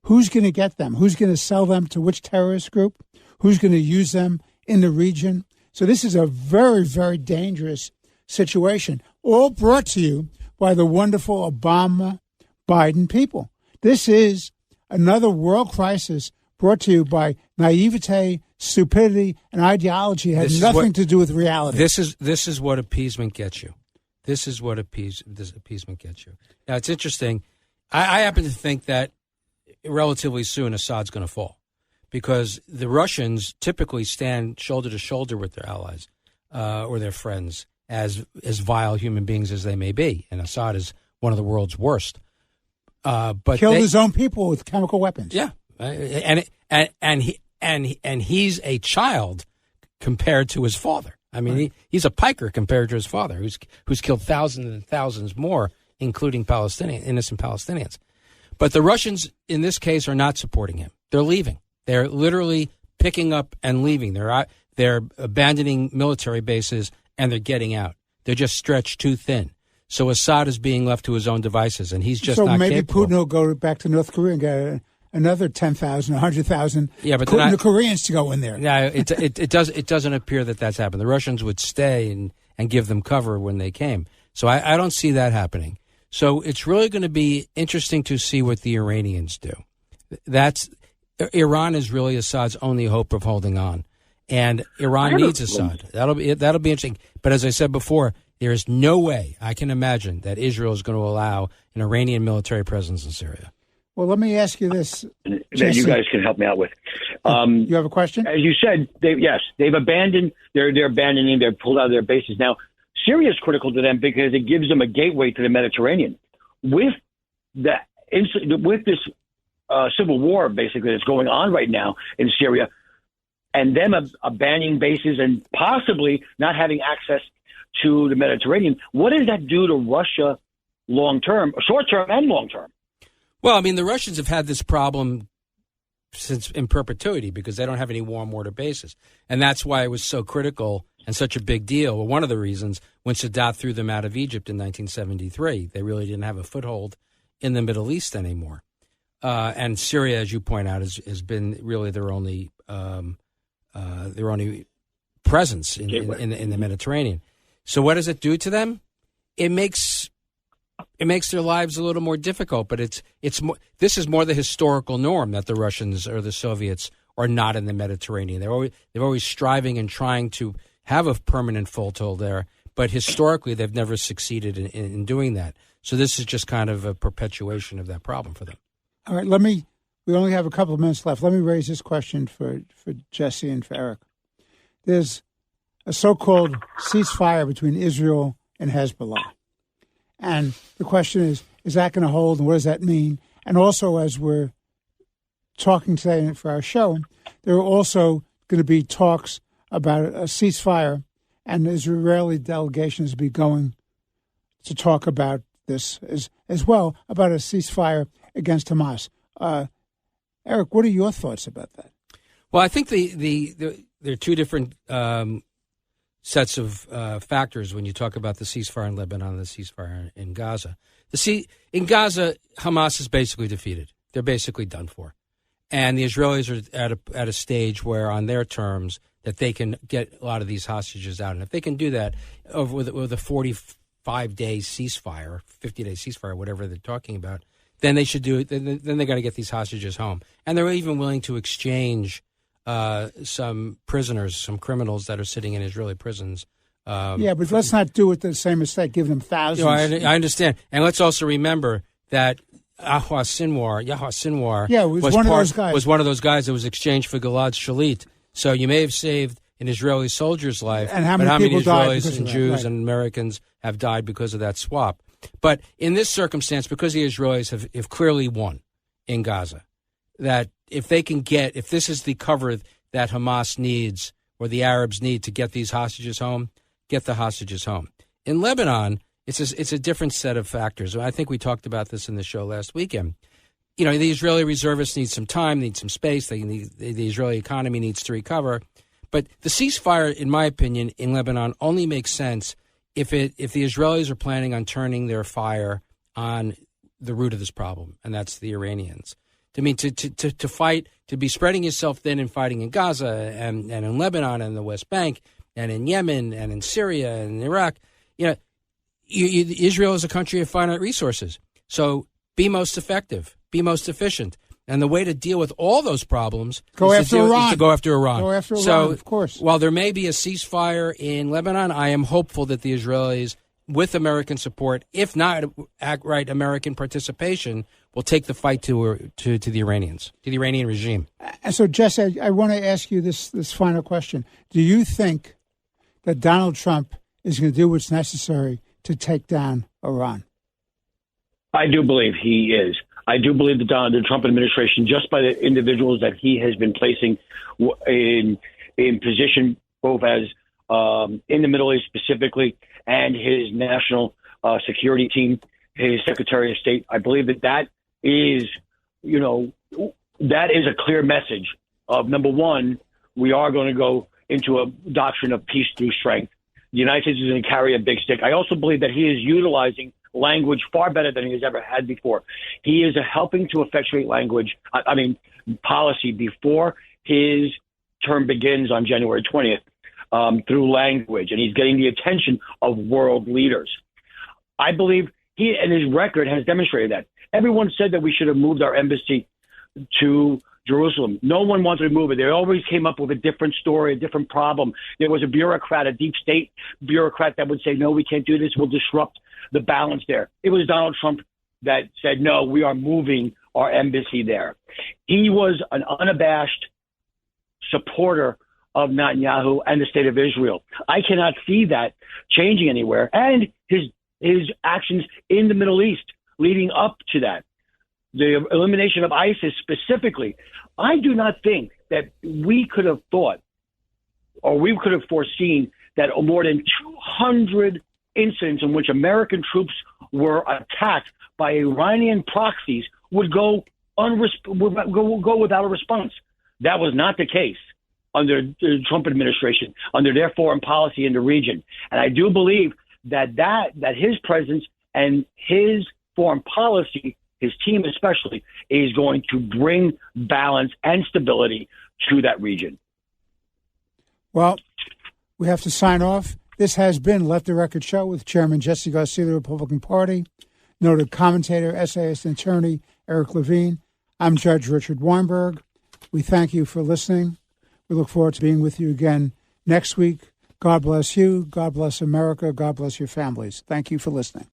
who's going to get them? Who's going to sell them to which terrorist group? Who's going to use them in the region? So this is a very, very dangerous situation, all brought to you by the wonderful Obama-Biden people. This is another world crisis brought to you by naivete, stupidity, and ideology. It has nothing to do with reality. This is what appeasement gets you. This is what appeasement gets you. Now, it's interesting. I happen to think that relatively soon Assad's going to fall, because the Russians typically stand shoulder to shoulder with their allies or their friends, as vile human beings as they may be. And Assad is one of the world's worst. But killed his own people with chemical weapons. Yeah, and he's a child compared to his father. I mean, he's a piker compared to his father, who's killed thousands and thousands more, including innocent Palestinians. But the Russians, in this case, are not supporting him. They're leaving. They're literally picking up and leaving. They're abandoning military bases, and they're getting out. They're just stretched too thin. So Assad is being left to his own devices, and he's just not capable. So maybe Putin will go back to North Korea and get another 10,000, 100,000. Yeah, but the Koreans to go in there. Yeah, it doesn't appear that that's happened. The Russians would stay and give them cover when they came. So I don't see that happening. So it's really going to be interesting to see what the Iranians do. Iran is really Assad's only hope of holding on, and Iran needs Assad. That'll be interesting. But as I said before, there is no way I can imagine that Israel is going to allow an Iranian military presence in Syria. Well, let me ask you this, that you guys can help me out with. You have a question? As you said, they've abandoned. They're abandoning. They're pulled out of their bases now. Syria is critical to them because it gives them a gateway to the Mediterranean. With this civil war, basically, that's going on right now in Syria, and them abandoning bases and possibly not having access to the Mediterranean, what does that do to Russia long-term, short-term and long-term? Well, I mean, the Russians have had this problem since in perpetuity because they don't have any warm water bases. And that's why it was so critical and such a big deal. Well, one of the reasons when Sadat threw them out of Egypt in 1973, they really didn't have a foothold in the Middle East anymore. And Syria, as you point out, has been really their only presence in the Mediterranean. So what does it do to them? It makes their lives a little more difficult, but it's more, this is more the historical norm that the Russians or the Soviets are not in the Mediterranean. They're always striving and trying to have a permanent foothold there, but historically they've never succeeded in doing that. So this is just kind of a perpetuation of that problem for them. All right, we only have a couple of minutes left. Let me raise this question for Jesse and for Eric. There's a so-called ceasefire between Israel and Hezbollah. And the question is that going to hold, and what does that mean? And also, as we're talking today for our show, there are also going to be talks about a ceasefire, and the Israeli delegation is be going to talk about this as well, about a ceasefire against Hamas. Eric, what are your thoughts about that? Well, I think there are two different sets of factors when you talk about the ceasefire in Lebanon and the ceasefire in Gaza. In Gaza, Hamas is basically defeated. They're basically done for. And the Israelis are at a stage where, on their terms, that they can get a lot of these hostages out. And if they can do that with a 45-day ceasefire, 50-day ceasefire, whatever they're talking about, then they should do it. Then they got to get these hostages home. And they're even willing to exchange some prisoners, some criminals that are sitting in Israeli prisons. Yeah, but let's not do it the same mistake, give them thousands. You know, I understand. And let's also remember that Yahya Sinwar was one of those guys that was exchanged for Gilad Shalit. So you may have saved an Israeli soldier's life, and how many Israelis and Jews and Americans have died because of that swap. But in this circumstance, because the Israelis have clearly won in Gaza, that if this is the cover that Hamas needs or the Arabs need to get these hostages home, get the hostages home. In Lebanon, it's a different set of factors. I think we talked about this in the show last weekend. You know, the Israeli reservists need some time, need some space. The Israeli economy needs to recover. But the ceasefire, in my opinion, in Lebanon only makes sense if the Israelis are planning on turning their fire on the root of this problem, and that's the Iranians. To fight, to be spreading yourself thin and fighting in Gaza and in Lebanon and the West Bank and in Yemen and in Syria and Iraq, Israel is a country of finite resources. So be most effective, be most efficient. And the way to deal with all those problems is to go after Iran. Go after Iran, of course. While there may be a ceasefire in Lebanon, I am hopeful that the Israelis, with American support, if not outright American participation, will take the fight to the Iranians, to the Iranian regime. And so, Jesse, I want to ask you this final question. Do you think that Donald Trump is going to do what's necessary to take down Iran? I do believe he is. I do believe the Trump administration, just by the individuals that he has been placing in position, both as in the Middle East specifically, and his national security team, his Secretary of State, I believe that is, that is a clear message of, number one, we are going to go into a doctrine of peace through strength. The United States is going to carry a big stick. I also believe that he is utilizing language far better than he has ever had before. He is helping to effectuate policy before his term begins on January 20th through language, and he's getting the attention of world leaders. I believe he and his record has demonstrated that. Everyone said that we should have moved our embassy to Jerusalem. No one wanted to move it. They always came up with a different story, a different problem. There was a bureaucrat, a deep state bureaucrat that would say, no, we can't do this. We'll disrupt the balance there. It was Donald Trump that said, no, we are moving our embassy there. He was an unabashed supporter of Netanyahu and the state of Israel. I cannot see that changing anywhere. And his actions in the Middle East leading up to that, the elimination of ISIS specifically, I do not think that we could have thought, or we could have foreseen, that more than 200 incidents in which American troops were attacked by Iranian proxies would go without a response. That was not the case under the Trump administration, under their foreign policy in the region. And I do believe that his presence and his foreign policy, his team especially, is going to bring balance and stability to that region. Well, we have to sign off. This has been Let the Record Show with Chairman Jesse Garcia of the Republican Party, noted commentator, essayist, and attorney Eric Levine. I'm Judge Richard Weinberg. We thank you for listening. We look forward to being with you again next week. God bless you. God bless America. God bless your families. Thank you for listening.